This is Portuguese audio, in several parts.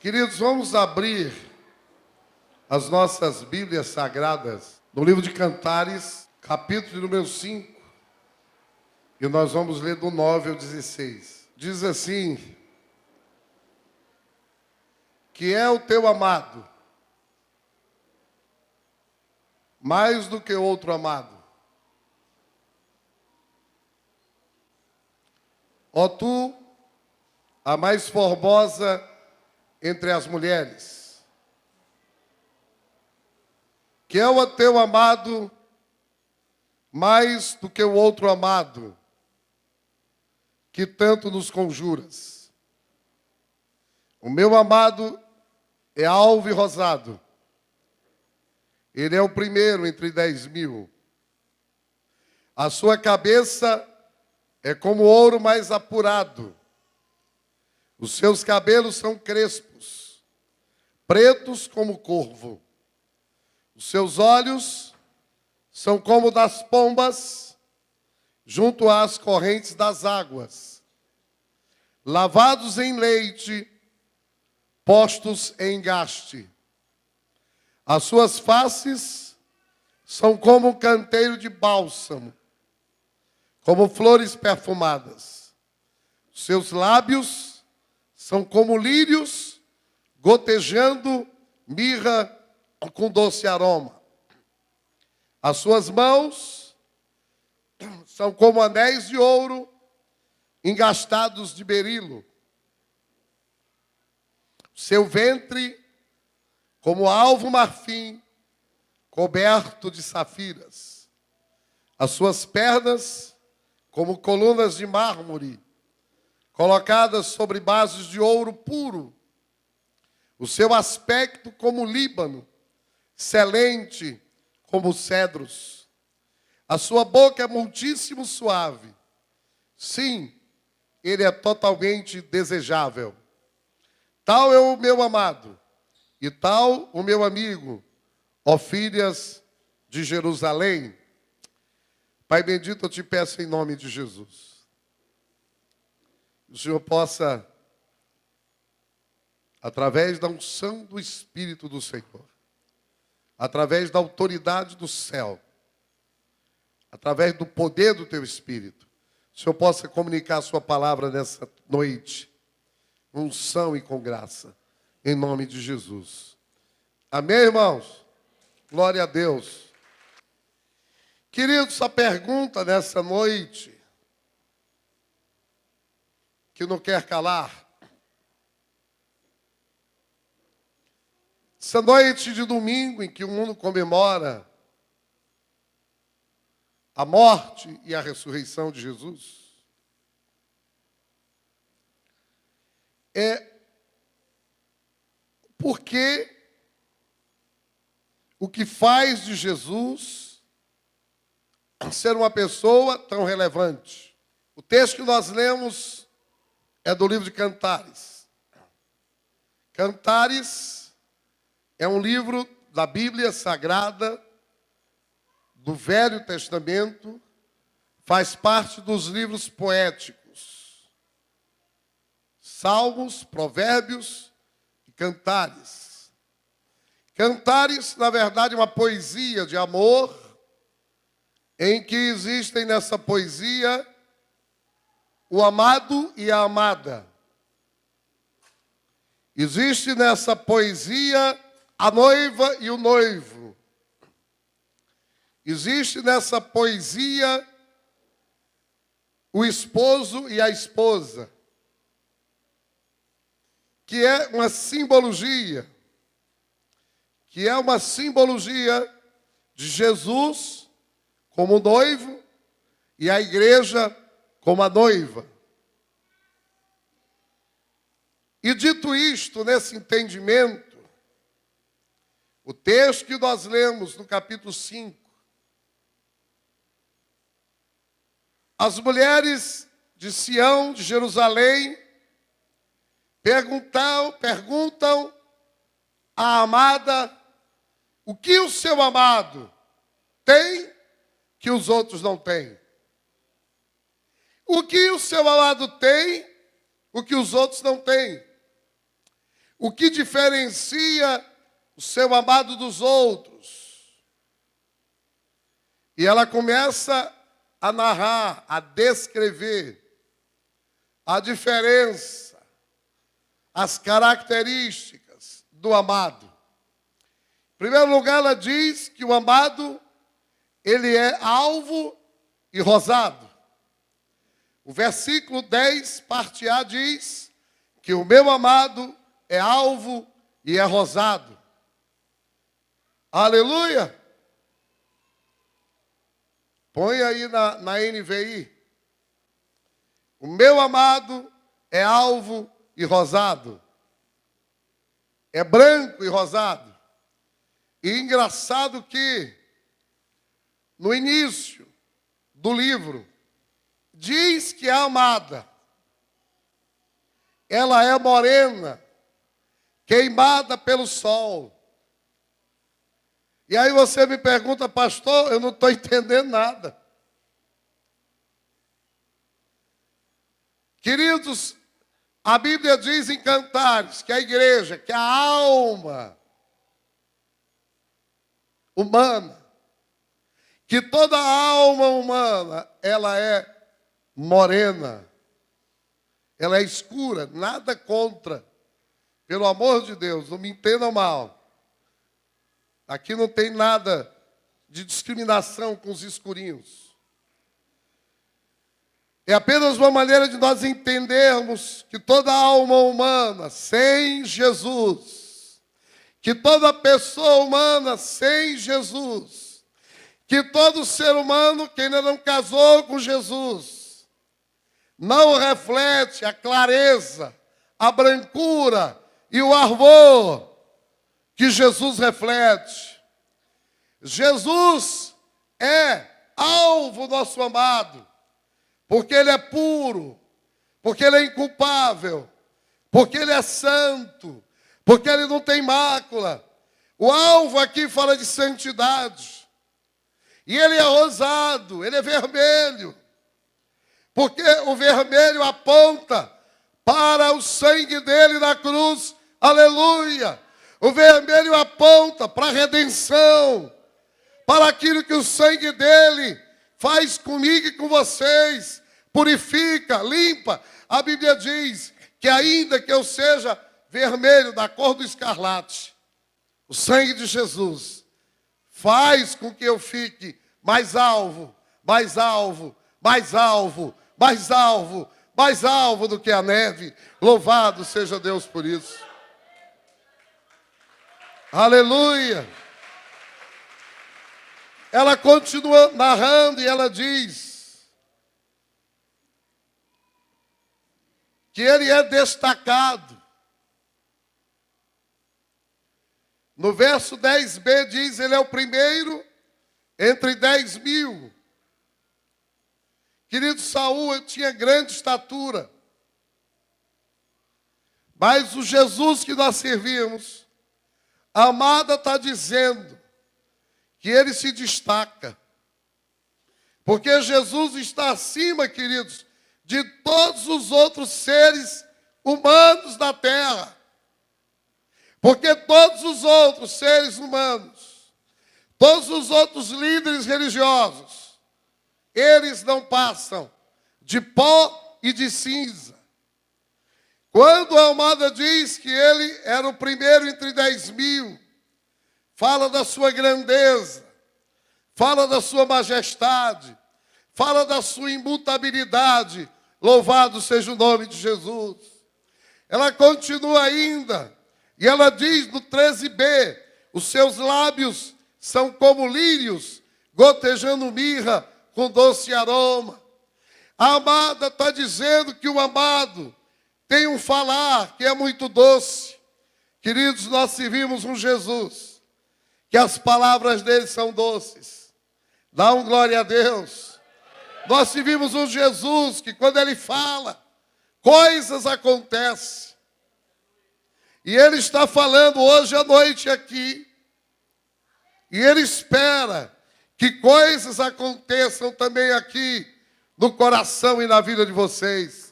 Queridos, vamos abrir as nossas Bíblias Sagradas no livro de Cantares, capítulo número 5, e nós vamos ler do 9 ao 16. Diz assim: que é o teu amado, mais do que outro amado. Ó tu, a mais formosa entre as mulheres, que é o teu amado mais do que o outro amado, que tanto nos conjuras. O meu amado é alvo e rosado, ele é o primeiro entre 10.000. A sua cabeça é como ouro mais apurado. Os seus cabelos são crespos, pretos como corvo. Os seus olhos são como das pombas junto às correntes das águas. Lavados em leite, postos em engaste. As suas faces são como um canteiro de bálsamo, como flores perfumadas. Seus lábios são como lírios gotejando mirra com doce aroma. As suas mãos são como anéis de ouro engastados de berilo. Seu ventre como alvo marfim coberto de safiras. As suas pernas como colunas de mármore, colocadas sobre bases de ouro puro. O seu aspecto como o Líbano, excelente como os cedros. A sua boca é muitíssimo suave. Sim, ele é totalmente desejável. Tal é o meu amado, e tal o meu amigo, ó filhas de Jerusalém. Pai bendito, eu te peço em nome de Jesus, o Senhor possa, através da unção do Espírito do Senhor, através da autoridade do céu, através do poder do teu Espírito, o Senhor possa comunicar a sua palavra nessa noite, com unção e com graça, em nome de Jesus. Amém, irmãos? Glória a Deus. Queridos, a pergunta nessa noite, que não quer calar. Essa noite de domingo em que o mundo comemora a morte e a ressurreição de Jesus, é porque o que faz de Jesus ser uma pessoa tão relevante. O texto que nós lemos é do livro de Cantares. Cantares é um livro da Bíblia Sagrada, do Velho Testamento, faz parte dos livros poéticos. Salmos, Provérbios e Cantares. Cantares, na verdade, é uma poesia de amor, em que existem nessa poesia o amado e a amada. Existe nessa poesia a noiva e o noivo. Existe nessa poesia o esposo e a esposa, que é uma simbologia, de Jesus como noivo e a igreja como a noiva. E dito isto, nesse entendimento, o texto que nós lemos no capítulo 5, as mulheres de Sião, de Jerusalém, perguntam à amada o que o seu amado tem que os outros não têm. O que o seu amado tem, o que os outros não têm. O que diferencia o seu amado dos outros? E ela começa a narrar, a descrever a diferença, as características do amado. Em primeiro lugar, ela diz que o amado, ele é alvo e rosado. O versículo 10, parte A, diz que o meu amado é alvo e é rosado. Aleluia! Põe aí na NVI. O meu amado é alvo e rosado. É branco e rosado. E engraçado que, no início do livro, diz que a amada, ela é morena, queimada pelo sol. E aí você me pergunta, pastor, eu não estou entendendo nada. Queridos, a Bíblia diz em Cantares que a igreja, que a alma humana, que toda alma humana, ela é morena, ela é escura, nada contra, pelo amor de Deus, não me entendam mal. Aqui não tem nada de discriminação com os escurinhos. É apenas uma maneira de nós entendermos que toda alma humana sem Jesus, que toda pessoa humana sem Jesus, que todo ser humano que ainda não casou com Jesus, não reflete a clareza, a brancura e o ardor que Jesus reflete. Jesus é alvo nosso amado, porque Ele é puro, porque Ele é inculpável, porque Ele é santo, porque Ele não tem mácula. O alvo aqui fala de santidade. E Ele é rosado, Ele é vermelho, porque o vermelho aponta para o sangue dEle na cruz. Aleluia! O vermelho aponta para a redenção, para aquilo que o sangue dEle faz comigo e com vocês, purifica, limpa. A Bíblia diz que ainda que eu seja vermelho, da cor do escarlate, o sangue de Jesus faz com que eu fique mais alvo, mais alvo, mais alvo, mais alvo, mais alvo do que a neve. Louvado seja Deus por isso. Aleluia! Ela continua narrando e ela diz que ele é destacado. No verso 10b diz, ele é o primeiro entre 10.000. Querido, Saul tinha grande estatura. Mas o Jesus que nós servimos, a amada está dizendo que ele se destaca. Porque Jesus está acima, queridos, de todos os outros seres humanos da terra. Porque todos os outros seres humanos, todos os outros líderes religiosos, eles não passam de pó e de cinza. Quando a amada diz que ele era o primeiro entre 10.000, fala da sua grandeza, fala da sua majestade, fala da sua imutabilidade. Louvado seja o nome de Jesus. Ela continua ainda, e ela diz no 13b, os seus lábios são como lírios, gotejando mirra com doce aroma. A amada está dizendo que o amado tem um falar que é muito doce. Queridos, nós servimos um Jesus, que as palavras dele são doces. Dá um glória a Deus. Nós servimos um Jesus que quando ele fala, coisas acontecem. E ele está falando hoje à noite aqui. E ele espera que coisas aconteçam também aqui no coração e na vida de vocês.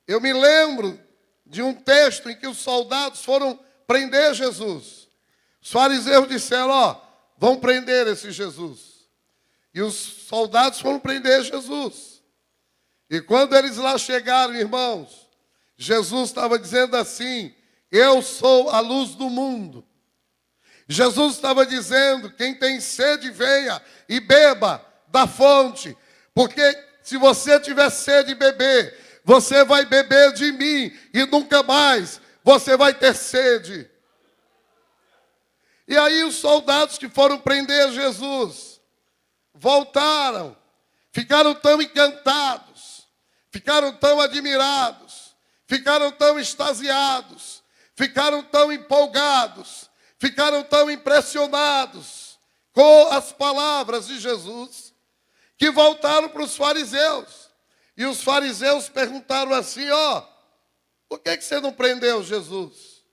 Eu me lembro de um texto em que os soldados foram prender Jesus. Os fariseus disseram, vão prender esse Jesus. E os soldados foram prender Jesus. E quando eles lá chegaram, irmãos, Jesus estava dizendo assim, eu sou a luz do mundo. Jesus estava dizendo, quem tem sede, venha e beba da fonte. Porque se você tiver sede de beber, você vai beber de mim e nunca mais você vai ter sede. E aí os soldados que foram prender Jesus voltaram, ficaram tão encantados, ficaram tão admirados, ficaram tão extasiados, ficaram tão empolgados, ficaram tão impressionados com as palavras de Jesus, que voltaram para os fariseus. E os fariseus perguntaram assim, por que você não prendeu Jesus?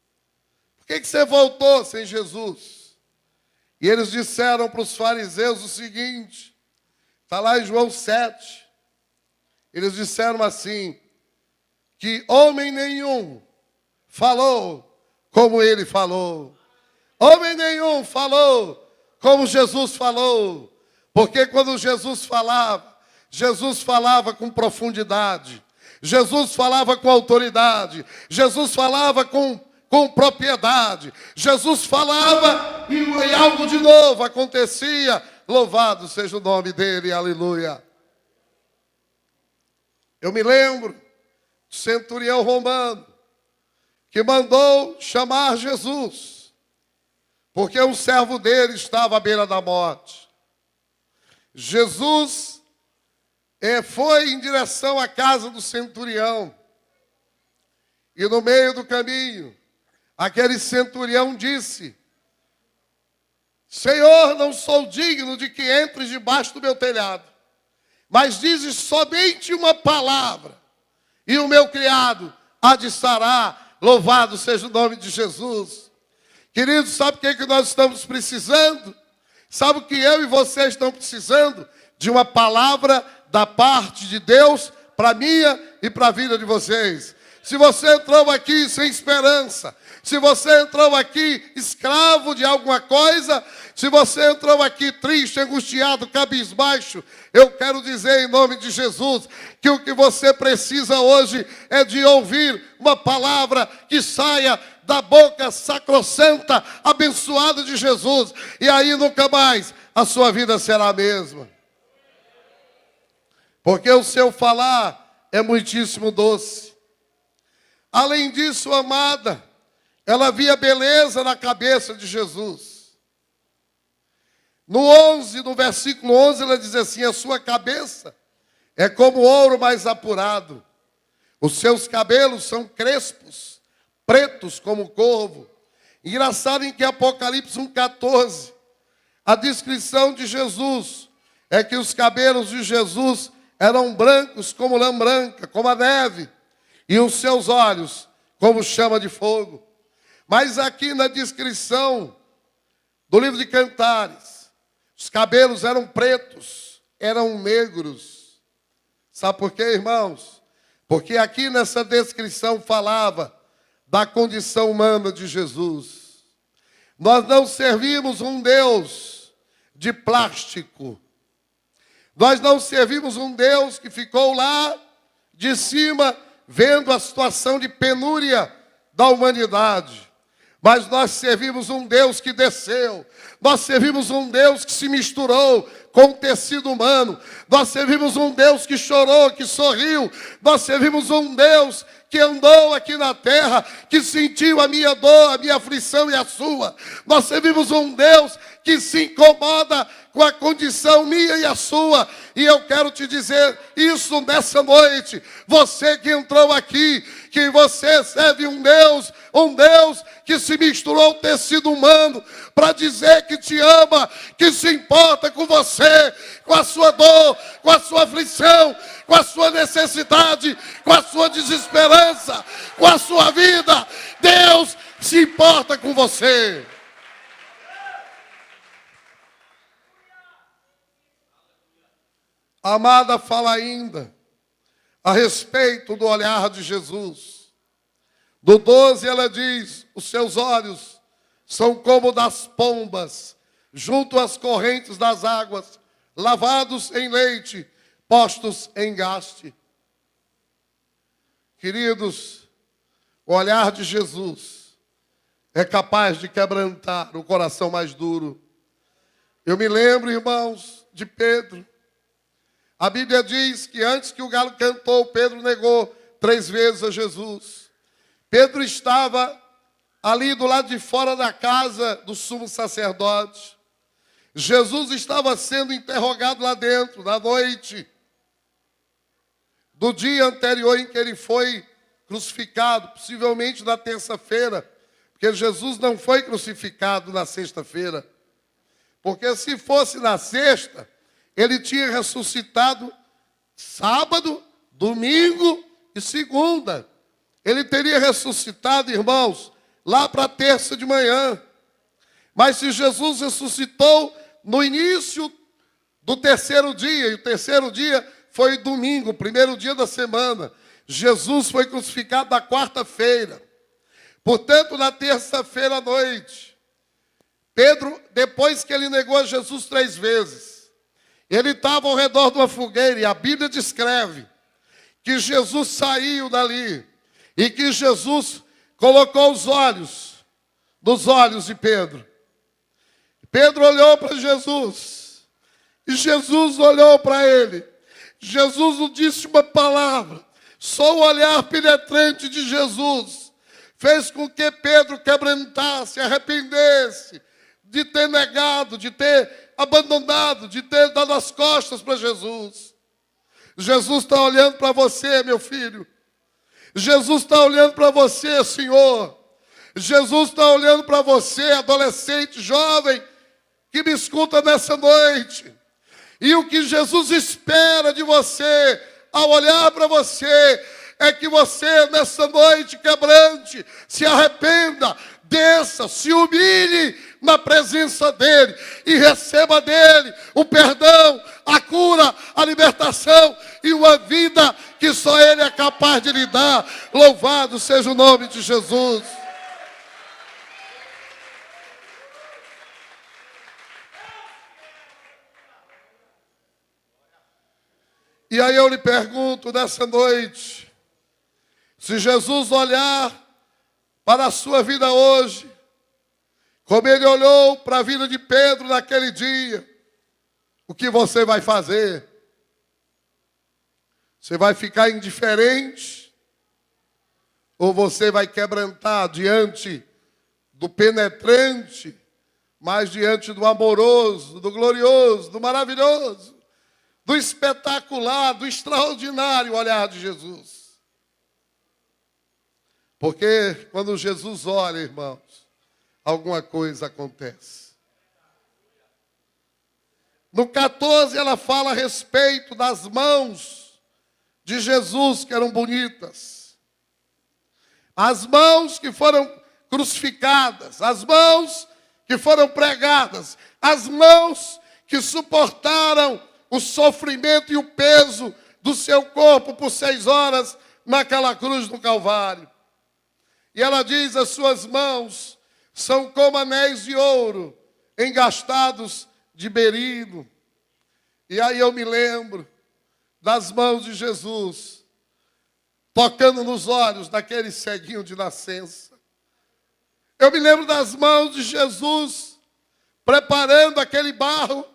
Por que você voltou sem Jesus? E eles disseram para os fariseus o seguinte, está lá em João 7, eles disseram assim, que homem nenhum falou como ele falou. Homem nenhum falou como Jesus falou. Porque quando Jesus falava com profundidade. Jesus falava com autoridade. Jesus falava com propriedade. Jesus falava e algo de novo acontecia. Louvado seja o nome dele, aleluia. Eu me lembro do centurião romano que mandou chamar Jesus, porque um servo dele estava à beira da morte. Jesus foi em direção à casa do centurião. E no meio do caminho, aquele centurião disse, Senhor, não sou digno de que entres debaixo do meu telhado, mas dizes somente uma palavra, e o meu criado há de sarar. Louvado seja o nome de Jesus. Queridos, sabe o que nós estamos precisando? Sabe o que eu e você estão precisando? De uma palavra da parte de Deus para a minha e para a vida de vocês. Se você entrou aqui sem esperança, se você entrou aqui escravo de alguma coisa, se você entrou aqui triste, angustiado, cabisbaixo, eu quero dizer em nome de Jesus que o que você precisa hoje é de ouvir uma palavra que saia da boca sacrossanta, abençoada de Jesus. E aí nunca mais a sua vida será a mesma. Porque o seu falar é muitíssimo doce. Além disso, amada, ela via beleza na cabeça de Jesus. No versículo 11, ela diz assim, a sua cabeça é como ouro mais apurado. Os seus cabelos são crespos, pretos como corvo. Engraçado em que Apocalipse 1,14, a descrição de Jesus é que os cabelos de Jesus eram brancos como lã branca, como a neve, e os seus olhos como chama de fogo. Mas aqui na descrição do livro de Cantares, os cabelos eram pretos, eram negros. Sabe por quê, irmãos? Porque aqui nessa descrição falava da condição humana de Jesus. Nós não servimos um Deus de plástico. Nós não servimos um Deus que ficou lá de cima vendo a situação de penúria da humanidade. Mas nós servimos um Deus que desceu. Nós servimos um Deus que se misturou com o tecido humano. Nós servimos um Deus que chorou, que sorriu. Nós servimos um Deus que andou aqui na terra, que sentiu a minha dor, a minha aflição e a sua. Nós servimos um Deus que se incomoda com a condição minha e a sua. E eu quero te dizer isso nessa noite. Você que entrou aqui, que você serve um Deus que se misturou ao tecido humano para dizer que te ama, que se importa com você, com a sua dor, com a sua aflição, com a sua necessidade, com a sua desesperança, com a sua vida. Deus se importa com você. A amada fala ainda a respeito do olhar de Jesus. No 12 ela diz: os seus olhos são como das pombas, junto às correntes das águas, lavados em leite, postos em gaste. Queridos, o olhar de Jesus é capaz de quebrantar o coração mais duro. Eu me lembro, irmãos, de Pedro. A Bíblia diz que antes que o galo cantou, Pedro negou 3 vezes a Jesus. Pedro estava ali do lado de fora da casa do sumo sacerdote. Jesus estava sendo interrogado lá dentro, na noite do dia anterior em que ele foi crucificado, possivelmente na terça-feira, porque Jesus não foi crucificado na sexta-feira. Porque se fosse na sexta, ele tinha ressuscitado sábado, domingo e segunda. Ele teria ressuscitado, irmãos, lá para a terça de manhã. Mas se Jesus ressuscitou no início do terceiro dia, e o terceiro dia foi domingo, o primeiro dia da semana, Jesus foi crucificado na quarta-feira. Portanto, na terça-feira à noite, Pedro, depois que ele negou a Jesus 3 vezes, ele estava ao redor de uma fogueira, e a Bíblia descreve que Jesus saiu dali, e que Jesus colocou os olhos nos olhos de Pedro. Pedro olhou para Jesus, e Jesus olhou para ele. Jesus não disse uma palavra, só o olhar penetrante de Jesus fez com que Pedro quebrantasse, arrependesse de ter negado, de ter abandonado, de ter dado as costas para Jesus. Jesus está olhando para você, meu filho. Jesus está olhando para você, Senhor. Jesus está olhando para você, adolescente, jovem, que me escuta nessa noite. E o que Jesus espera de você, ao olhar para você, é que você, nessa noite, quebrante, se arrependa, desça, se humilhe na presença dEle e receba dEle o perdão, a cura, a libertação e uma vida que só Ele é capaz de lhe dar. Louvado seja o nome de Jesus. E aí eu lhe pergunto nessa noite, se Jesus olhar para a sua vida hoje, como Ele olhou para a vida de Pedro naquele dia, o que você vai fazer? Você vai ficar indiferente? Ou você vai quebrantar diante do penetrante, mas diante do amoroso, do glorioso, do maravilhoso, do espetacular, do extraordinário olhar de Jesus? Porque quando Jesus olha, irmãos, alguma coisa acontece. No 14 ela fala a respeito das mãos de Jesus, que eram bonitas. As mãos que foram crucificadas, as mãos que foram pregadas, as mãos que suportaram o sofrimento e o peso do seu corpo por 6 horas naquela cruz do Calvário. E ela diz: as suas mãos são como anéis de ouro, engastados de berilo. E aí eu me lembro das mãos de Jesus, tocando nos olhos daquele ceguinho de nascença. Eu me lembro das mãos de Jesus, preparando aquele barro,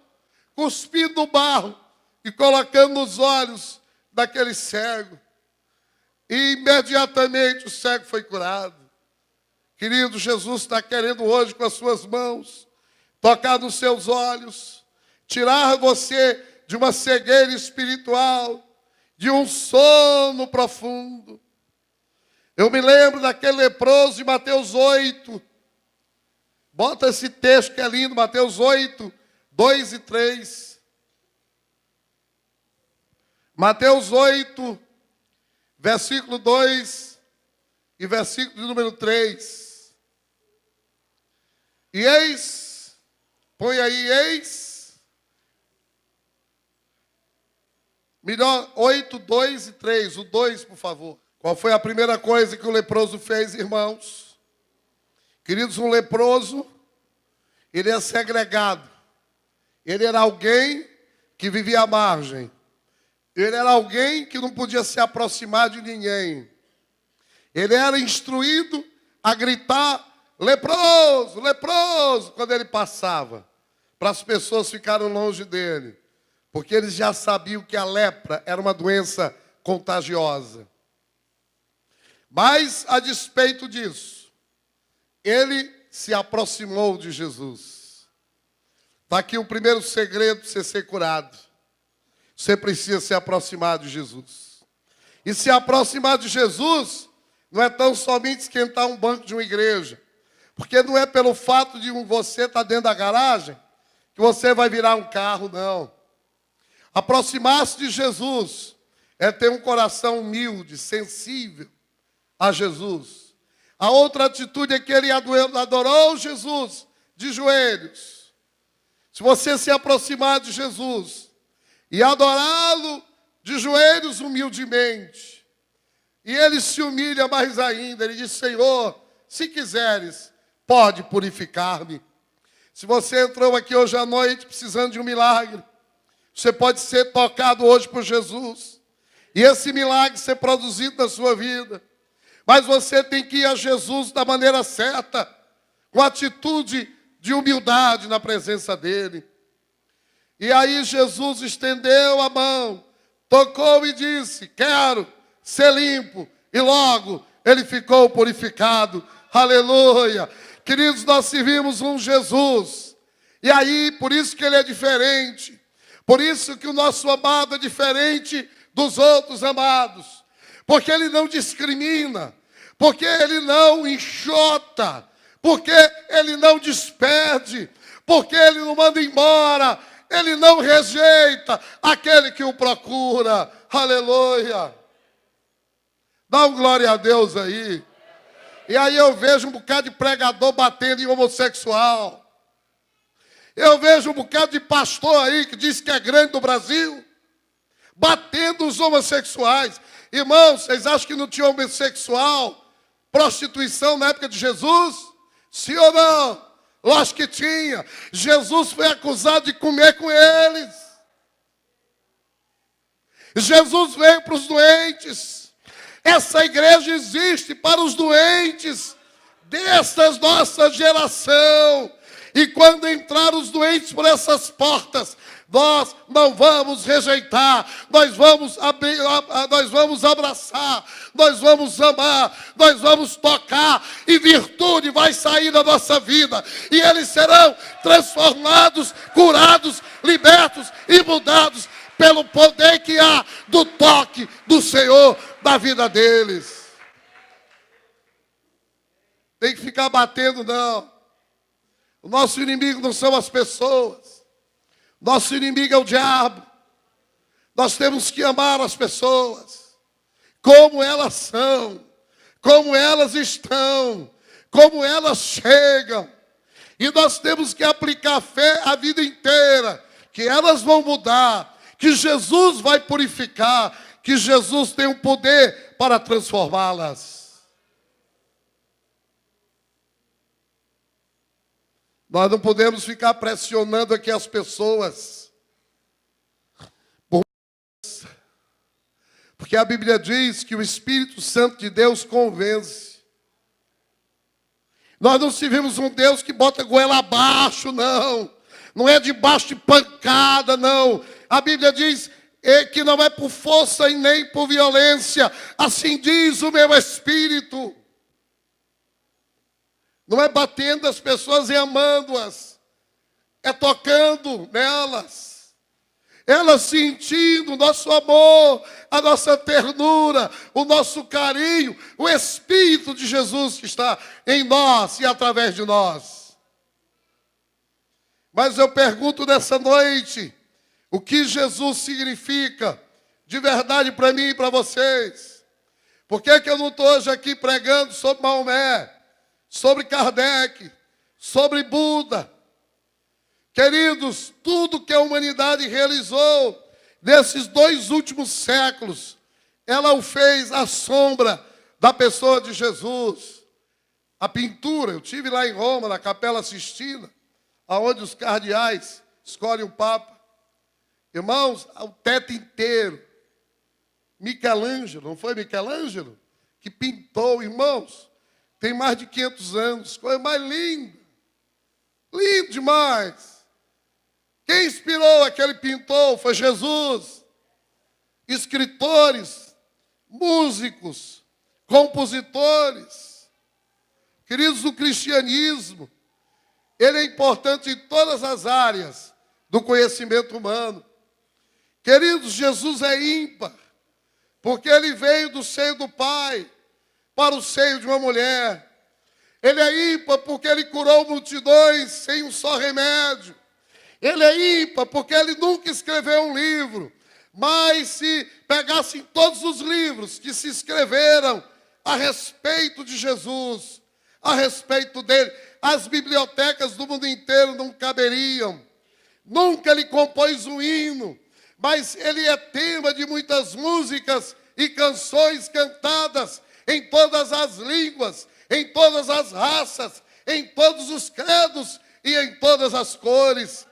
cuspindo o barro e colocando nos olhos daquele cego. E imediatamente o cego foi curado. Querido, Jesus está querendo hoje, com as suas mãos, tocar nos seus olhos, tirar você de uma cegueira espiritual, de um sono profundo. Eu me lembro daquele leproso de Mateus 8. Bota esse texto que é lindo, Mateus 8, 2 e 3. Mateus 8, versículo 2 e versículo de número 3. E eis, põe aí, eis, melhor, 8, 2 e 3, o 2, por favor. Qual foi a primeira coisa que o leproso fez, irmãos? Queridos, um leproso, ele é segregado. Ele era alguém que vivia à margem. Ele era alguém que não podia se aproximar de ninguém. Ele era instruído a gritar, leproso, leproso, quando ele passava, para as pessoas ficarem longe dele, porque eles já sabiam que a lepra era uma doença contagiosa. Mas, a despeito disso, ele se aproximou de Jesus. Está aqui o primeiro segredo para você ser curado. Você precisa se aproximar de Jesus. E se aproximar de Jesus não é tão somente esquentar um banco de uma igreja. Porque não é pelo fato de você estar dentro da garagem que você vai virar um carro, não. Aproximar-se de Jesus é ter um coração humilde, sensível a Jesus. A outra atitude é que ele adorou Jesus de joelhos. Se você se aproximar de Jesus e adorá-lo de joelhos humildemente, e ele se humilha mais ainda, ele diz, Senhor, se quiseres, pode purificar-me. Se você entrou aqui hoje à noite precisando de um milagre, você pode ser tocado hoje por Jesus, e esse milagre ser produzido na sua vida. Mas você tem que ir a Jesus da maneira certa, com atitude de humildade na presença dele. E aí Jesus estendeu a mão, tocou e disse, quero ser limpo. E logo ele ficou purificado. Aleluia. Queridos, nós servimos um Jesus. E aí, por isso que ele é diferente. Por isso que o nosso amado é diferente dos outros amados. Porque ele não discrimina. Porque ele não enxota. Porque ele não despede. Porque ele não manda embora. Ele não rejeita aquele que o procura. Aleluia. Dá um glória a Deus aí. E aí eu vejo um bocado de pregador batendo em homossexual. Eu vejo um bocado de pastor aí que diz que é grande do Brasil, batendo os homossexuais. Irmãos, vocês acham que não tinha homossexual, prostituição na época de Jesus? Sim ou não? Lógico que tinha. Jesus foi acusado de comer com eles. Jesus veio para os doentes. Essa igreja existe para os doentes desta nossa geração. E quando entrar os doentes por essas portas, nós não vamos rejeitar, nós vamos abrir, nós vamos abraçar, nós vamos amar, nós vamos tocar, e virtude vai sair da nossa vida, e eles serão transformados, curados, libertos e mudados pelo poder que há do toque do Senhor na vida deles. Tem que ficar batendo, não. O nosso inimigo não são as pessoas. Nosso inimigo é o diabo. Nós temos que amar as pessoas como elas são, como elas estão, como elas chegam. E nós temos que aplicar fé a vida inteira, que elas vão mudar, que Jesus vai purificar, que Jesus tem o poder para transformá-las. Nós não podemos ficar pressionando aqui as pessoas. Porque a Bíblia diz que o Espírito Santo de Deus convence. Nós não servimos um Deus que bota a goela abaixo, não. Não é debaixo de pancada, não. A Bíblia diz que não é por força e nem por violência. Assim diz o meu Espírito. Não é batendo as pessoas e amando-as. É tocando nelas. Elas sentindo o nosso amor, a nossa ternura, o nosso carinho, o Espírito de Jesus que está em nós e através de nós. Mas eu pergunto nessa noite, o que Jesus significa de verdade para mim e para vocês? Por que eu não estou hoje aqui pregando sobre Maomé, sobre Kardec, sobre Buda? Queridos, tudo que a humanidade realizou nesses 2 últimos séculos ela o fez à sombra da pessoa de Jesus. A pintura, eu estive lá em Roma, na Capela Sistina, onde os cardeais escolhem o Papa. Irmãos, o teto inteiro. Michelangelo, não foi Michelangelo? Que pintou, irmãos, tem mais de 500 anos, coisa mais linda. Lindo demais. Quem inspirou aquele pintor foi Jesus. Escritores, músicos, compositores. Queridos, o cristianismo, ele é importante em todas as áreas do conhecimento humano. Queridos, Jesus é ímpar, porque ele veio do seio do Pai para o seio de uma mulher. Ele é ímpar porque ele curou multidões sem um só remédio. Ele é ímpar porque ele nunca escreveu um livro. Mas se pegassem todos os livros que se escreveram a respeito de Jesus, a respeito dele, as bibliotecas do mundo inteiro não caberiam. Nunca ele compôs um hino, mas ele é tema de muitas músicas e canções cantadas em todas as línguas, em todas as raças, em todos os credos e em todas as cores.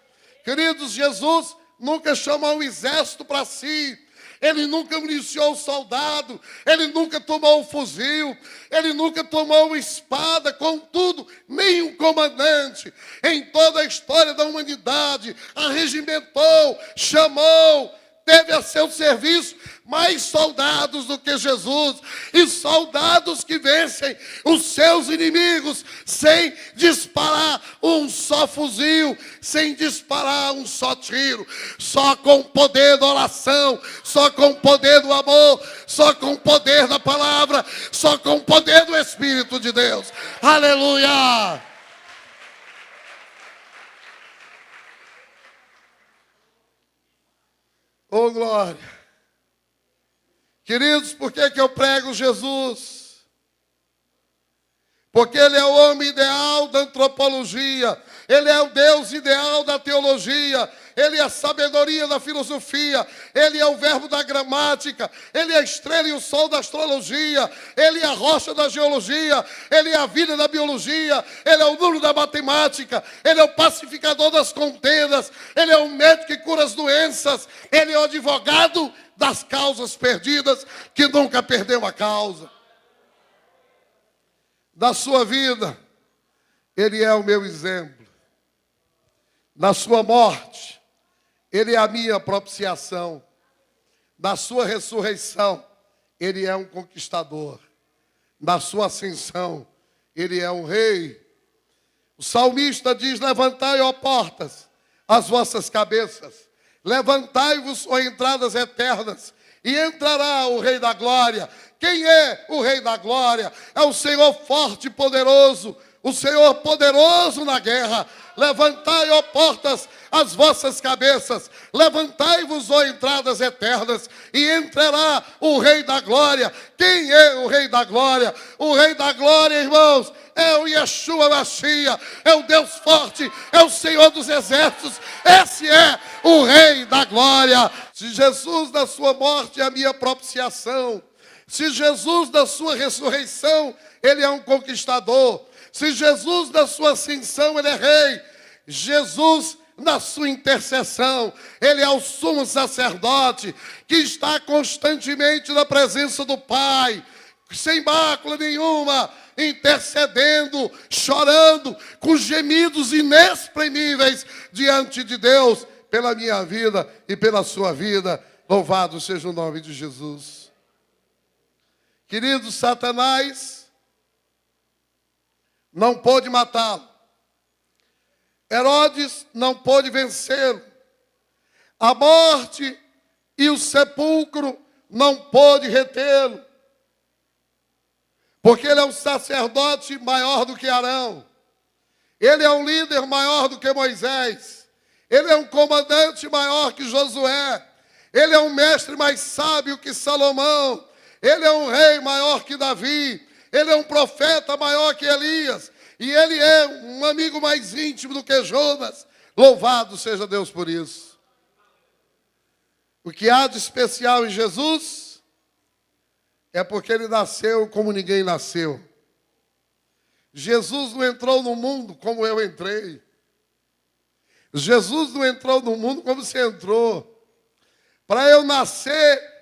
Queridos, Jesus nunca chamou um exército para si. Ele nunca municiou um soldado, ele nunca tomou um fuzil, ele nunca tomou uma espada, contudo, nenhum comandante em toda a história da humanidade arregimentou, chamou, teve a seu serviço mais soldados do que Jesus, e soldados que vencem os seus inimigos sem disparar um só fuzil, sem disparar um só tiro, só com o poder da oração, só com o poder do amor, só com o poder da palavra, só com o poder do Espírito de Deus. Aleluia! Oh, glória! Queridos, por que eu prego Jesus? Porque ele é o homem ideal da antropologia, ele é o Deus ideal da teologia, ele é a sabedoria da filosofia, ele é o verbo da gramática, ele é a estrela e o sol da astrologia, ele é a rocha da geologia, ele é a vida da biologia, ele é o nulo da matemática, ele é o pacificador das contendas, ele é o médico que cura as doenças, ele é o advogado das causas perdidas, que nunca perdeu a causa. Da sua vida, ele é o meu exemplo. Na sua morte, ele é a minha propiciação. Na sua ressurreição, ele é um conquistador. Na sua ascensão, ele é um rei. O salmista diz: levantai, ó portas, as vossas cabeças. Levantai-vos, ó entradas eternas, e entrará o Rei da Glória. Quem é o Rei da Glória? É o Senhor forte e poderoso, o Senhor poderoso na guerra. Levantai, ó portas, as vossas cabeças. Levantai-vos, ó entradas eternas, e entrará o Rei da Glória. Quem é o Rei da Glória? O Rei da Glória, irmãos, é o Yeshua Mashiach, é o Deus forte, é o Senhor dos exércitos. Esse é o Rei da Glória. Se Jesus na sua morte é a minha propiciação, se Jesus na sua ressurreição, ele é um conquistador, se Jesus na sua ascensão, ele é rei, Jesus na sua intercessão, ele é o sumo sacerdote, que está constantemente na presença do Pai, sem mácula nenhuma, intercedendo, chorando, com gemidos inexprimíveis diante de Deus, pela minha vida e pela sua vida. Louvado seja o nome de Jesus. Querido, Satanás não pôde matá-lo. Herodes não pôde vencê-lo. A morte e o sepulcro não pôde retê-lo. Porque ele é um sacerdote maior do que Arão. Ele é um líder maior do que Moisés. Ele é um comandante maior que Josué. Ele é um mestre mais sábio que Salomão. Ele é um rei maior que Davi. Ele é um profeta maior que Elias. E ele é um amigo mais íntimo do que Jonas. Louvado seja Deus por isso. O que há de especial em Jesus é porque ele nasceu como ninguém nasceu. Jesus não entrou no mundo como eu entrei. Jesus não entrou no mundo como você entrou. Para eu nascer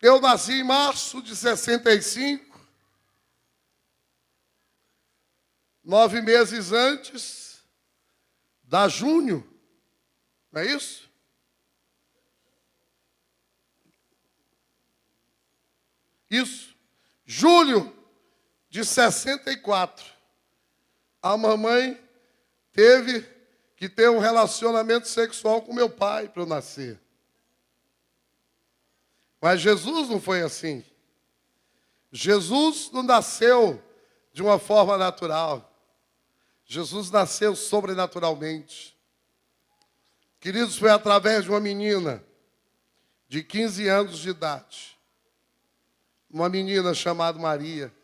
Eu nasci em março de 65. 9 meses antes da junho. Não é isso? Isso. Julho de 64. A mamãe teve que ter um relacionamento sexual com meu pai para eu nascer. Mas Jesus não foi assim. Jesus não nasceu de uma forma natural. Jesus nasceu sobrenaturalmente. Queridos, foi através de uma menina de 15 anos de idade. Uma menina chamada Maria.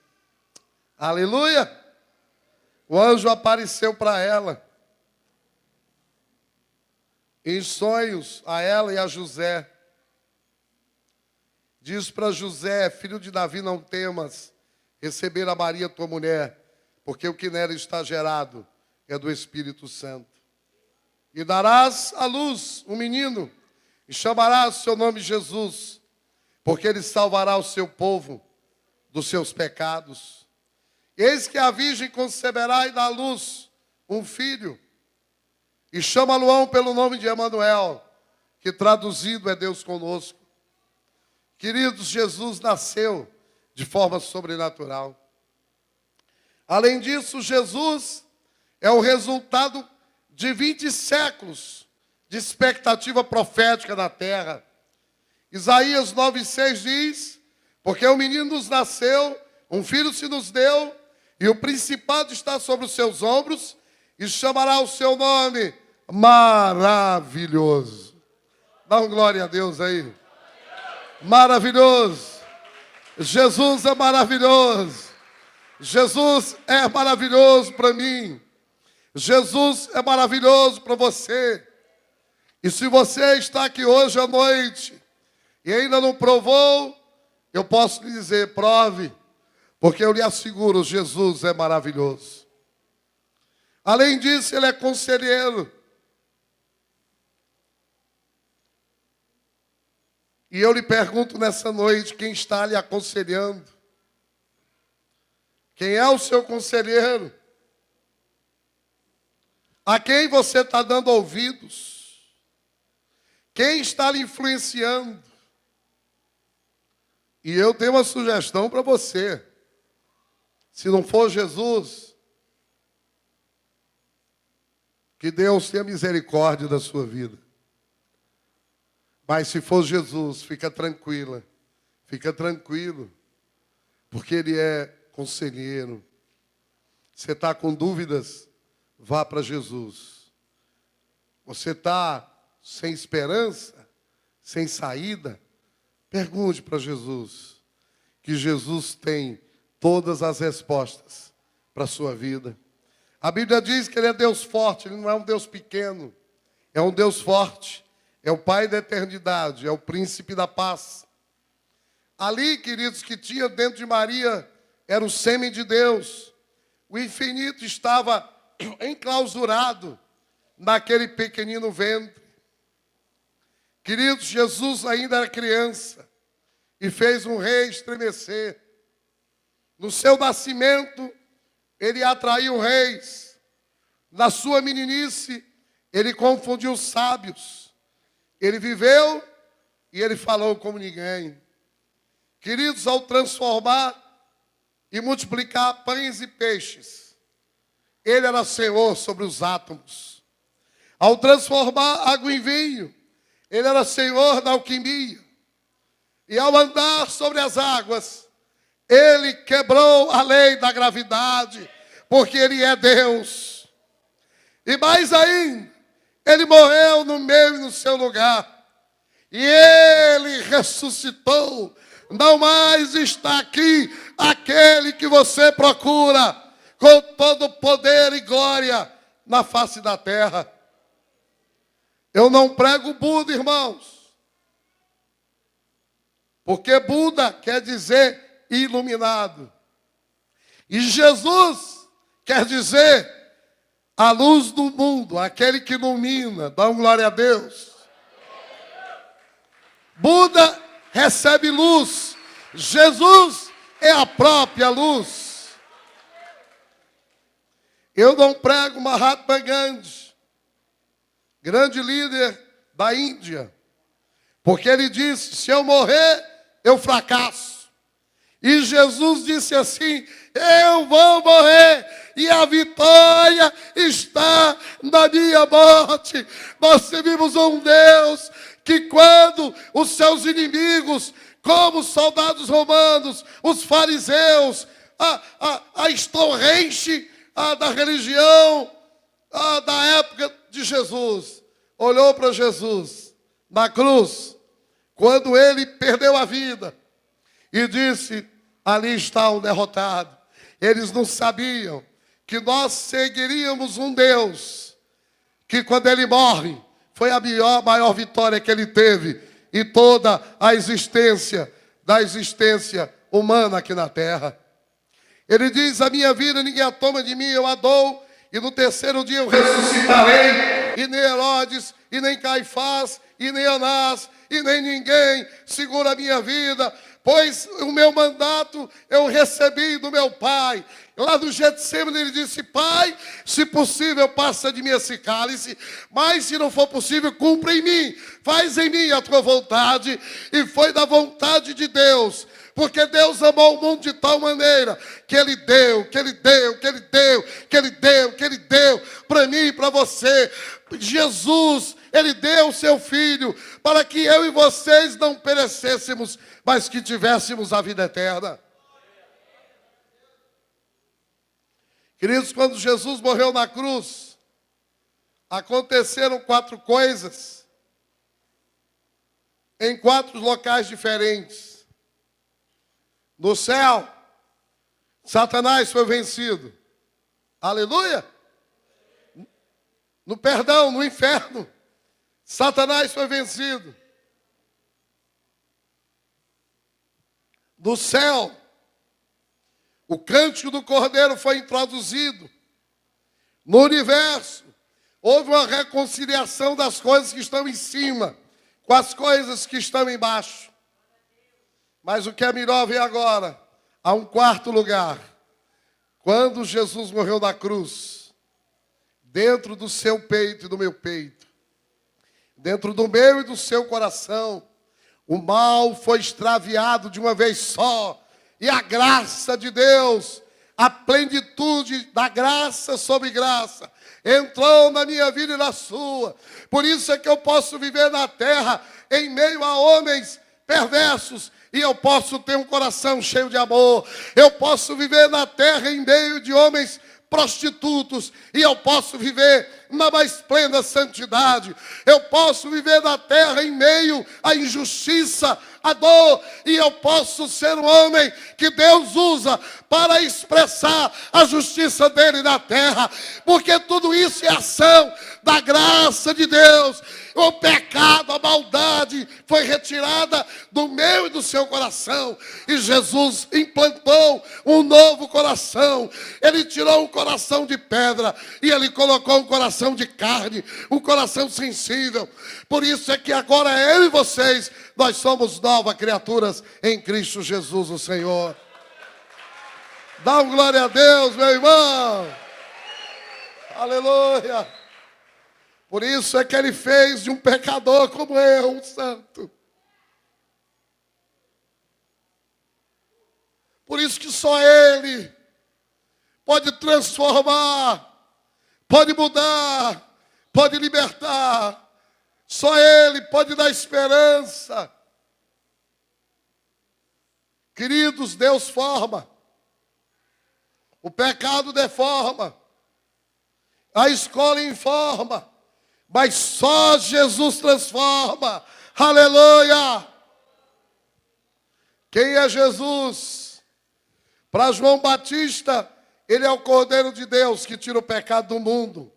Aleluia! O anjo apareceu para ela. Em sonhos, a ela e a José. Diz para José, filho de Davi, não temas receber a Maria, tua mulher, porque o que nela está gerado é do Espírito Santo. E darás à luz um menino, e chamarás seu nome Jesus, porque ele salvará o seu povo dos seus pecados. Eis que a virgem conceberá e dá à luz um filho, e chama-lo pelo nome de Emanuel, que traduzido é Deus conosco. Queridos, Jesus nasceu de forma sobrenatural. Além disso, Jesus é o resultado de 20 séculos de expectativa profética na terra. Isaías 9,6 diz, porque um menino nos nasceu, um filho se nos deu, e o principado está sobre os seus ombros, e chamará o seu nome Maravilhoso. Dá um glória a Deus aí. Maravilhoso. Jesus é maravilhoso. Jesus é maravilhoso para mim. Jesus é maravilhoso para você. E se você está aqui hoje à noite e ainda não provou, eu posso lhe dizer, prove, porque eu lhe asseguro, Jesus é maravilhoso. Além disso, ele é conselheiro. E eu lhe pergunto nessa noite, quem está lhe aconselhando? Quem é o seu conselheiro? A quem você está dando ouvidos? Quem está lhe influenciando? E eu tenho uma sugestão para você. Se não for Jesus, que Deus tenha misericórdia da sua vida. Mas se for Jesus, fica tranquila, fica tranquilo, porque Ele é conselheiro. Você está com dúvidas? Vá para Jesus. Você está sem esperança, sem saída? Pergunte para Jesus, que Jesus tem todas as respostas para a sua vida. A Bíblia diz que Ele é Deus forte, Ele não é um Deus pequeno, é um Deus forte. É o Pai da eternidade, é o Príncipe da paz. Ali, queridos, que tinha dentro de Maria, era o sêmen de Deus. O infinito estava enclausurado naquele pequenino ventre. Queridos, Jesus ainda era criança e fez um rei estremecer. No seu nascimento, ele atraiu reis. Na sua meninice, ele confundiu os sábios. Ele viveu e ele falou como ninguém. Queridos, ao transformar e multiplicar pães e peixes, ele era Senhor sobre os átomos. Ao transformar água em vinho, ele era Senhor da alquimia. E ao andar sobre as águas, ele quebrou a lei da gravidade, porque ele é Deus. E mais ainda, ele morreu no meio e no seu lugar. E ele ressuscitou. Não mais está aqui aquele que você procura com todo poder e glória na face da terra. Eu não prego Buda, irmãos. Porque Buda quer dizer iluminado. E Jesus quer dizer a luz do mundo, aquele que ilumina. Dá glória a Deus. Buda recebe luz. Jesus é a própria luz. Eu não prego Mahatma Gandhi, grande líder da Índia, porque ele disse, se eu morrer, eu fracasso. E Jesus disse assim, eu vou morrer e a vitória está na minha morte. Nós servimos um Deus que quando os seus inimigos, como os soldados romanos, os fariseus, a estorrente da religião da época de Jesus, olhou para Jesus na cruz, quando ele perdeu a vida, e disse, ali está o derrotado. Eles não sabiam que nós seguiríamos um Deus, que quando ele morre, foi a maior vitória que ele teve em toda a existência, da existência humana aqui na terra. Ele diz, a minha vida ninguém a toma de mim, eu a dou, e no terceiro dia eu ressuscitarei, e nem Herodes, e nem Caifás, e nem Anás, e nem ninguém segura a minha vida, pois o meu mandato eu recebi do meu Pai. Lá no Getsemane ele disse, Pai, se possível passa de mim esse cálice, mas se não for possível, cumpra em mim, faz em mim a tua vontade. E foi da vontade de Deus, porque Deus amou o mundo de tal maneira, que Ele deu, que Ele deu, que Ele deu, que Ele deu, que Ele deu, para mim e para você. Jesus, Ele deu o seu Filho, para que eu e vocês não perecêssemos, mas que tivéssemos a vida eterna. Queridos, quando Jesus morreu na cruz, aconteceram 4 coisas, em 4 locais diferentes. No céu, Satanás foi vencido. Aleluia! No inferno, Satanás foi vencido. No céu, o cântico do Cordeiro foi introduzido. No universo, houve uma reconciliação das coisas que estão em cima com as coisas que estão embaixo. Mas o que é melhor vem agora. Há um 4º lugar. Quando Jesus morreu na cruz, dentro do seu peito e do meu peito, dentro do meu e do seu coração, o mal foi extraviado de uma vez só. E a graça de Deus, a plenitude da graça sobre graça, entrou na minha vida e na sua. Por isso é que eu posso viver na terra em meio a homens perversos, e eu posso ter um coração cheio de amor. Eu posso viver na terra em meio de homens prostitutos, e eu posso viver na mais plena santidade. Eu posso viver na terra em meio à injustiça, à dor, e eu posso ser um homem que Deus usa para expressar a justiça dele na terra, porque tudo isso é ação da graça de Deus. O pecado, a maldade foi retirada do meu e do seu coração, e Jesus implantou um novo coração. Ele tirou um coração de pedra e ele colocou um coração de carne, um coração sensível. Por isso é que agora eu e vocês, nós somos novas criaturas em Cristo Jesus, o Senhor. Dá uma glória a Deus, meu irmão. Aleluia. Por isso é que ele fez de um pecador como eu, um santo. Por isso que só ele pode transformar, pode mudar, pode libertar. Só ele pode dar esperança. Queridos, Deus forma. O pecado deforma. A escola informa. Mas só Jesus transforma. Aleluia! Quem é Jesus? Para João Batista, ele é o Cordeiro de Deus que tira o pecado do mundo.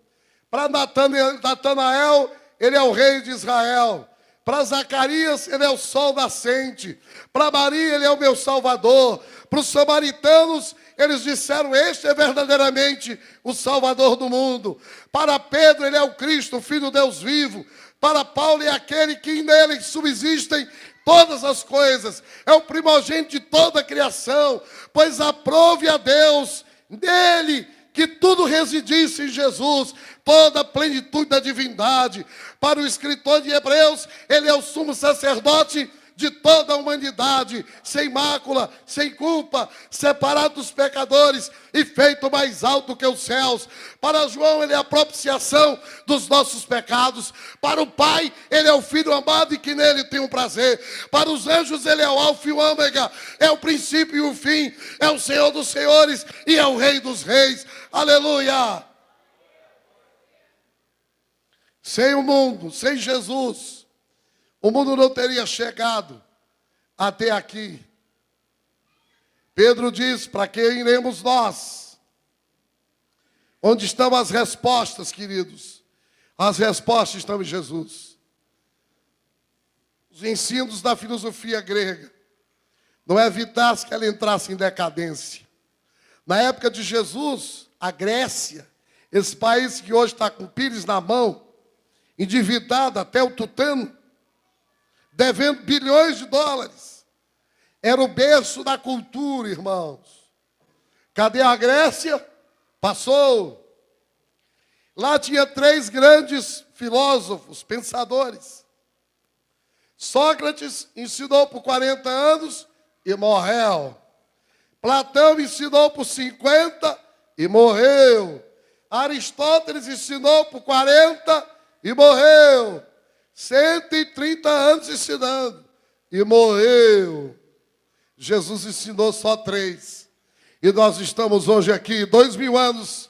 Para Natanael, ele é o rei de Israel. Para Zacarias, ele é o sol nascente. Para Maria, ele é o meu salvador. Para os samaritanos, eles disseram, este é verdadeiramente o salvador do mundo. Para Pedro, ele é o Cristo, o Filho de Deus vivo. Para Paulo, é aquele que nele subsistem todas as coisas. É o primogênito de toda a criação. Pois aprove a Deus nele que tudo residisse em Jesus, toda a plenitude da divindade. Para o escritor de Hebreus, ele é o sumo sacerdote de toda a humanidade, sem mácula, sem culpa, separado dos pecadores e feito mais alto que os céus. Para João, ele é a propiciação dos nossos pecados. Para o Pai, ele é o Filho amado e que nele tem um prazer. Para os anjos, ele é o alfa e o ômega, é o princípio e o fim, é o Senhor dos senhores e é o Rei dos reis. Aleluia! Sem o mundo, sem Jesus, o mundo não teria chegado até aqui. Pedro diz, para que iremos nós? Onde estão as respostas, queridos? As respostas estão em Jesus. Os ensinos da filosofia grega não evitasse que ela entrasse em decadência. Na época de Jesus, a Grécia, esse país que hoje está com o pires na mão, endividado até o tutano, devendo bilhões de dólares. Era o berço da cultura, irmãos. Cadê a Grécia? Passou. Lá tinha 3 grandes filósofos, pensadores. Sócrates ensinou por 40 anos e morreu. Platão ensinou por 50 e morreu. Aristóteles ensinou por 40 e morreu. 130 anos ensinando e morreu. Jesus ensinou só 3. E nós estamos hoje aqui, 2000 anos,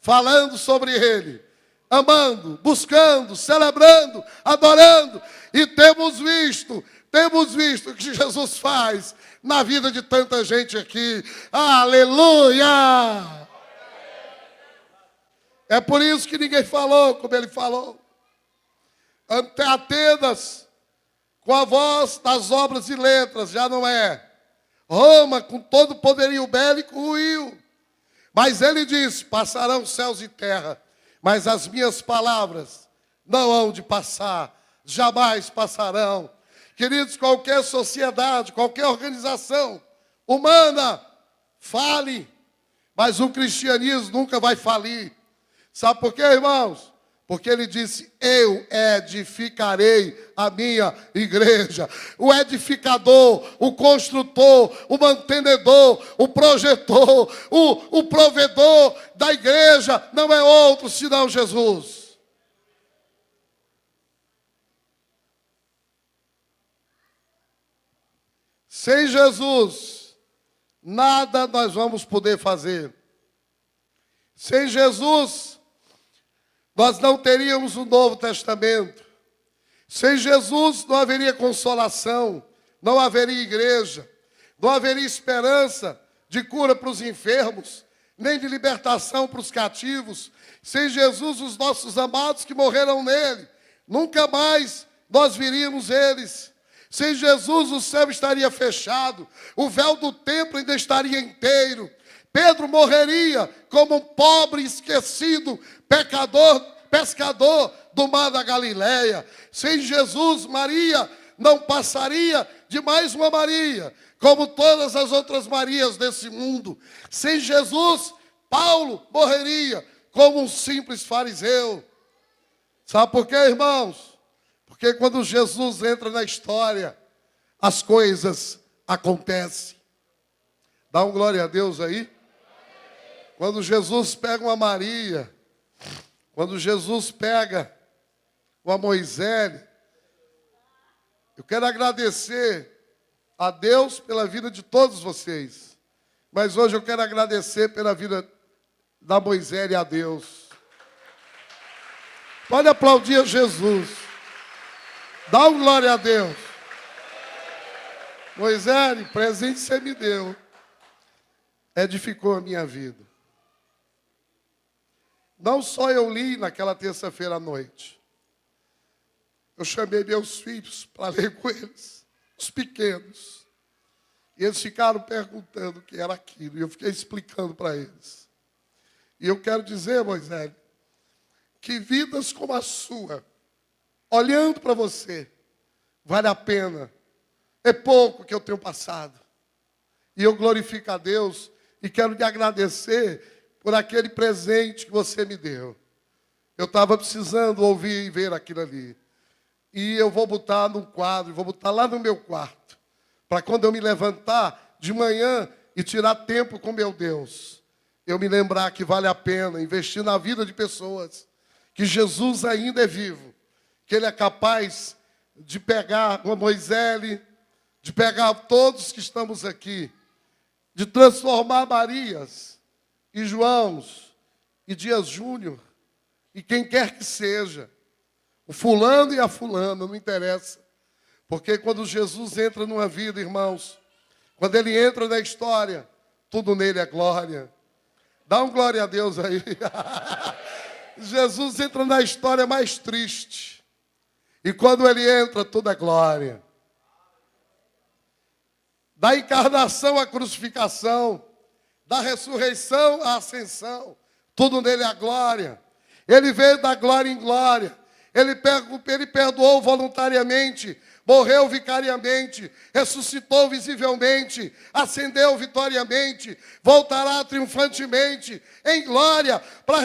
falando sobre ele, amando, buscando, celebrando, adorando. E temos visto o que Jesus faz na vida de tanta gente aqui. Aleluia! É por isso que ninguém falou como ele falou. Atenas, com a voz das obras e letras, já não é. Roma, com todo o poderio bélico, ruiu. Mas ele disse, passarão céus e terra, mas as minhas palavras não hão de passar, jamais passarão. Queridos, qualquer sociedade, qualquer organização humana, fale, mas o cristianismo nunca vai falir. Sabe por quê, irmãos? Porque ele disse, eu edificarei a minha igreja. O edificador, o construtor, o mantenedor, o projetor, o provedor da igreja não é outro senão Jesus. Sem Jesus, nada nós vamos poder fazer. Sem Jesus, nós não teríamos o Novo Testamento. Sem Jesus não haveria consolação, não haveria igreja, não haveria esperança de cura para os enfermos, nem de libertação para os cativos. Sem Jesus, os nossos amados que morreram nele, nunca mais nós viríamos eles. Sem Jesus, o céu estaria fechado, o véu do templo ainda estaria inteiro. Pedro morreria como um pobre, esquecido, pescador do mar da Galileia. Sem Jesus, Maria não passaria de mais uma Maria, como todas as outras Marias desse mundo. Sem Jesus, Paulo morreria como um simples fariseu. Sabe por quê, irmãos? Porque quando Jesus entra na história, as coisas acontecem. Dá um glória a Deus aí. Quando Jesus pega uma Maria, quando Jesus pega uma Moisés, eu quero agradecer a Deus pela vida de todos vocês. Mas hoje eu quero agradecer pela vida da Moisés e a Deus. Pode aplaudir a Jesus. Dá um glória a Deus. Moisés, presente você me deu. Edificou a minha vida. Não só eu li naquela terça-feira à noite, eu chamei meus filhos para ler com eles, os pequenos. E eles ficaram perguntando o que era aquilo. E eu fiquei explicando para eles. E eu quero dizer, Moisés, que vidas como a sua, olhando para você, vale a pena. É pouco que eu tenho passado. E eu glorifico a Deus e quero lhe agradecer por aquele presente que você me deu. Eu estava precisando ouvir e ver aquilo ali. E eu vou botar num quadro, vou botar lá no meu quarto, para quando eu me levantar de manhã e tirar tempo com meu Deus, eu me lembrar que vale a pena investir na vida de pessoas, que Jesus ainda é vivo, que Ele é capaz de pegar uma Moisés, de pegar todos que estamos aqui, de transformar Marias e Joãos e Dias Júnior e quem quer que seja, o fulano e a fulana, não interessa. Porque quando Jesus entra numa vida, irmãos, quando Ele entra na história, tudo nele é glória. Dá um glória a Deus aí. Jesus entra na história mais triste. E quando Ele entra, tudo é glória. Da encarnação à crucificação, da ressurreição à ascensão, tudo nele é glória. Ele veio da glória em glória. Ele perdoou voluntariamente, morreu vicariamente, ressuscitou visivelmente, ascendeu vitoriamente, voltará triunfantemente em glória para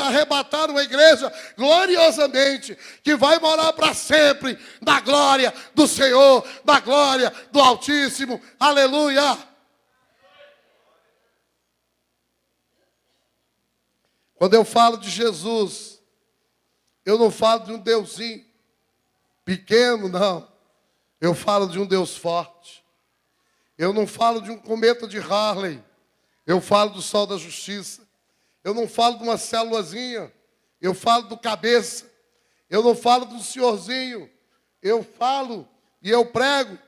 arrebatar uma igreja gloriosamente, que vai morar para sempre na glória do Senhor, na glória do Altíssimo. Aleluia! Quando eu falo de Jesus, eu não falo de um Deusinho pequeno, não. Eu falo de um Deus forte. Eu não falo de um cometa de Harley. Eu falo do sol da justiça. Eu não falo de uma célulazinha. Eu falo do cabeça. Eu não falo do senhorzinho. Eu falo e eu prego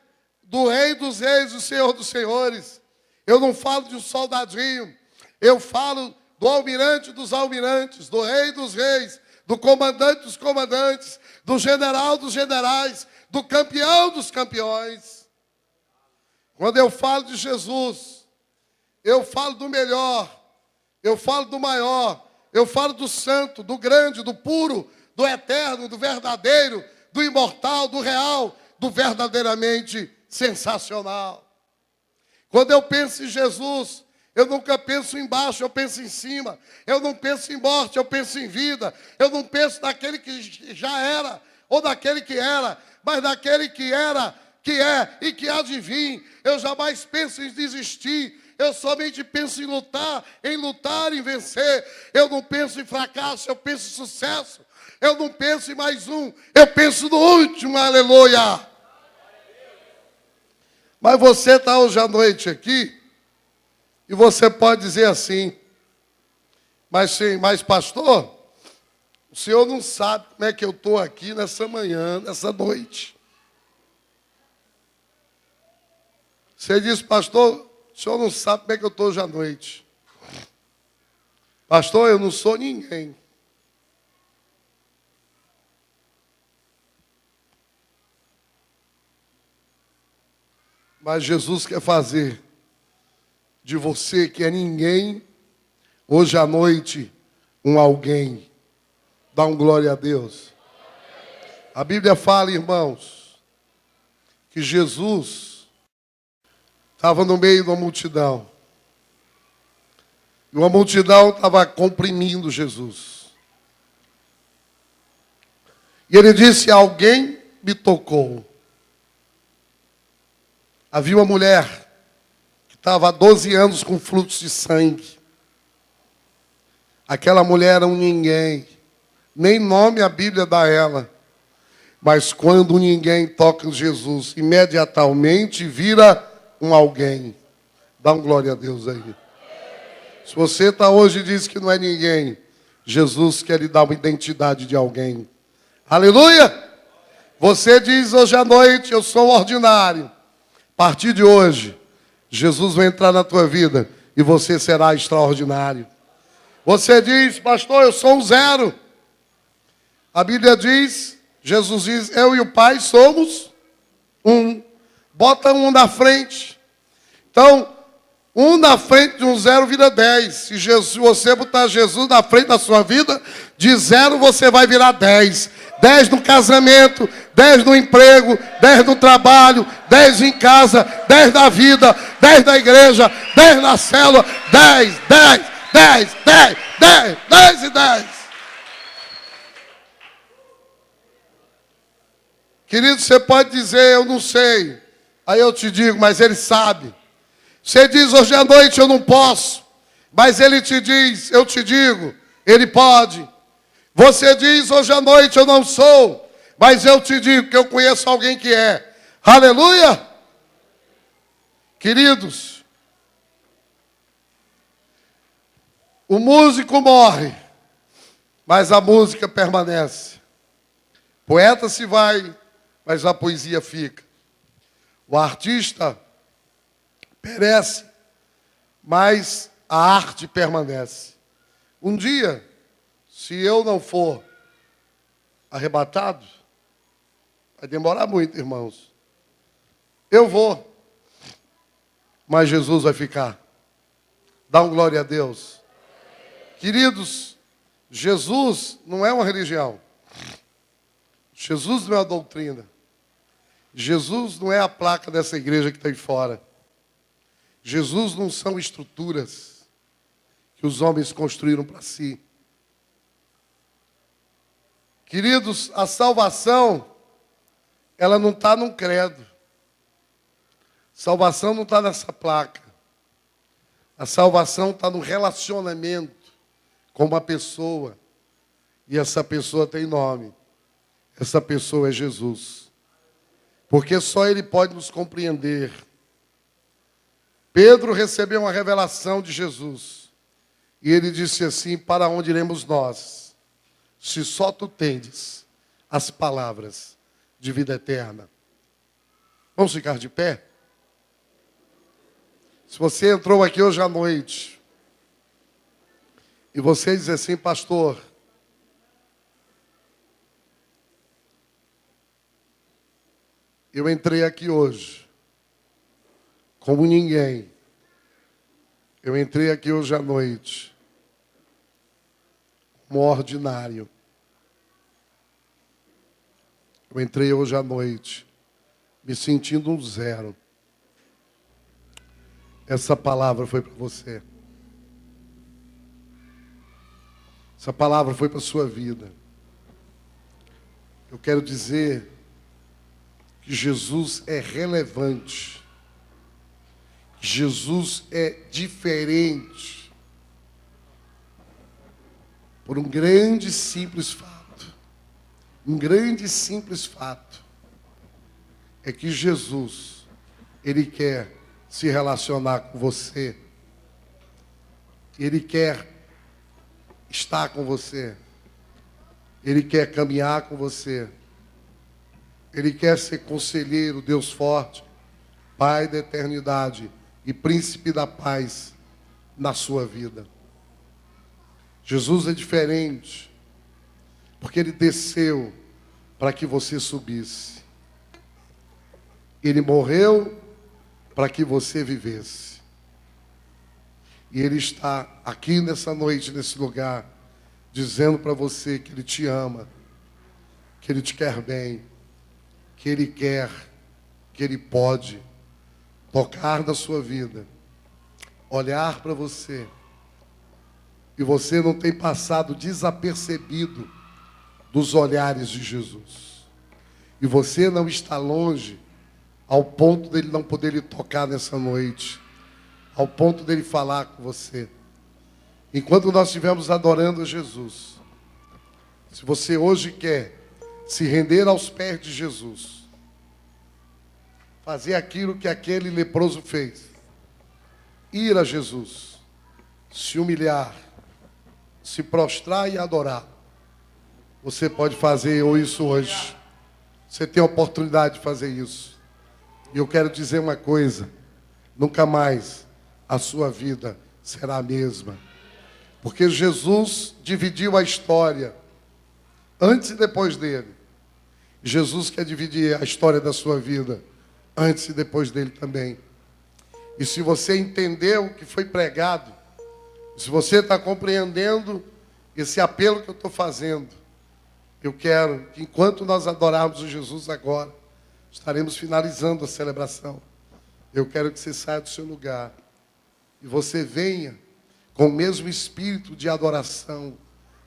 do Rei dos Reis, do Senhor dos Senhores. Eu não falo de um soldadinho. Eu falo do almirante dos almirantes, do Rei dos Reis, do comandante dos comandantes, do general dos generais, do campeão dos campeões. Quando eu falo de Jesus, eu falo do melhor, eu falo do maior, eu falo do santo, do grande, do puro, do eterno, do verdadeiro, do imortal, do real, do verdadeiramente sensacional. Quando eu penso em Jesus, eu nunca penso embaixo, eu penso em cima. Eu não penso em morte, eu penso em vida. Eu não penso naquele que já era, ou naquele que era, mas naquele que era, que é e que há de vir. Eu jamais penso em desistir. Eu somente penso em lutar, em vencer. Eu não penso em fracasso, eu penso em sucesso. Eu não penso em mais um, eu penso no último, aleluia. Mas você está hoje à noite aqui, e você pode dizer assim, mas pastor, o senhor não sabe como é que eu estou aqui nessa manhã, nessa noite. Você diz, pastor, o senhor não sabe como é que eu estou hoje à noite. Pastor, eu não sou ninguém. Mas Jesus quer fazer de você, que é ninguém, hoje à noite, um alguém. Dá um glória a Deus. A Bíblia fala, irmãos, que Jesus estava no meio de uma multidão. E uma multidão estava comprimindo Jesus. E ele disse, alguém me tocou. Havia uma mulher estava há 12 anos com fluxo de sangue. Aquela mulher era um ninguém. Nem nome a Bíblia dá a ela. Mas quando ninguém toca em Jesus, imediatamente vira um alguém. Dá um glória a Deus aí. Se você está hoje e diz que não é ninguém, Jesus quer lhe dar uma identidade de alguém. Aleluia! Você diz hoje à noite, eu sou ordinário. A partir de hoje, Jesus vai entrar na tua vida e você será extraordinário. Você diz, pastor, eu sou um zero. A Bíblia diz Jesus diz, eu e o Pai somos um. Bota um na frente. Então, um na frente de um 0 vira 10. Se você botar Jesus na frente da sua vida, de 0 você vai virar 10. 10 no casamento, 10 no emprego, 10 no trabalho, 10 em casa, 10 na vida, 10 na igreja, 10 na célula, 10, 10, 10, 10, 10, 10 e 10. Querido, você pode dizer, eu não sei. Aí eu te digo, mas ele sabe. Você diz, hoje à noite eu não posso. Mas ele te diz, eu te digo, ele pode. Você diz, hoje à noite eu não sou. Mas eu te digo que eu conheço alguém que é. Aleluia! Queridos, o músico morre, mas a música permanece. O poeta se vai, mas a poesia fica. O artista perece, mas a arte permanece. Um dia, se eu não for arrebatado, vai demorar muito, irmãos. Eu vou, mas Jesus vai ficar. Dá um glória a Deus. Queridos, Jesus não é uma religião. Jesus não é uma doutrina. Jesus não é a placa dessa igreja que está aí fora. Jesus não são estruturas que os homens construíram para si. Queridos, a salvação, ela não está num credo. Salvação não está nessa placa. A salvação está no relacionamento com uma pessoa. E essa pessoa tem nome. Essa pessoa é Jesus. Porque só Ele pode nos compreender. Pedro recebeu uma revelação de Jesus. E ele disse assim, para onde iremos nós? Se só tu tendes as palavras de vida eterna. Vamos ficar de pé? Se você entrou aqui hoje à noite, e você diz assim, pastor, eu entrei aqui hoje, como ninguém. Eu entrei aqui hoje à noite, como ordinário. Eu entrei hoje à noite, me sentindo um 0. Essa palavra foi para você. Essa palavra foi para a sua vida. Eu quero dizer que Jesus é relevante. Jesus é diferente. Por um grande e simples fato. Um grande e simples fato. É que Jesus, Ele quer se relacionar com você. Ele quer estar com você. Ele quer caminhar com você. Ele quer ser conselheiro, Deus forte, Pai da eternidade e príncipe da paz na sua vida. Jesus é diferente, porque Ele desceu para que você subisse. Ele morreu para que você vivesse. E Ele está aqui nessa noite, nesse lugar, dizendo para você que Ele te ama, que Ele te quer bem, que Ele quer, que Ele pode tocar na sua vida, olhar para você, e você não tem passado desapercebido dos olhares de Jesus. E você não está longe ao ponto dele não poder lhe tocar nessa noite, ao ponto dele falar com você. Enquanto nós estivermos adorando a Jesus, se você hoje quer se render aos pés de Jesus, fazer aquilo que aquele leproso fez, ir a Jesus, se humilhar, se prostrar e adorar, você pode fazer isso hoje. Você tem a oportunidade de fazer isso. E eu quero dizer uma coisa, nunca mais a sua vida será a mesma. Porque Jesus dividiu a história, antes e depois dele. Jesus quer dividir a história da sua vida, antes e depois dele também. E se você entendeu o que foi pregado, se você está compreendendo esse apelo que eu estou fazendo, eu quero que enquanto nós adorarmos o Jesus agora, estaremos finalizando a celebração. Eu quero que você saia do seu lugar e você venha com o mesmo espírito de adoração,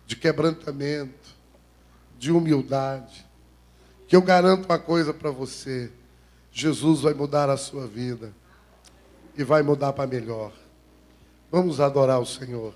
de quebrantamento, de humildade. Que eu garanto uma coisa para você: Jesus vai mudar a sua vida e vai mudar para melhor. Vamos adorar o Senhor.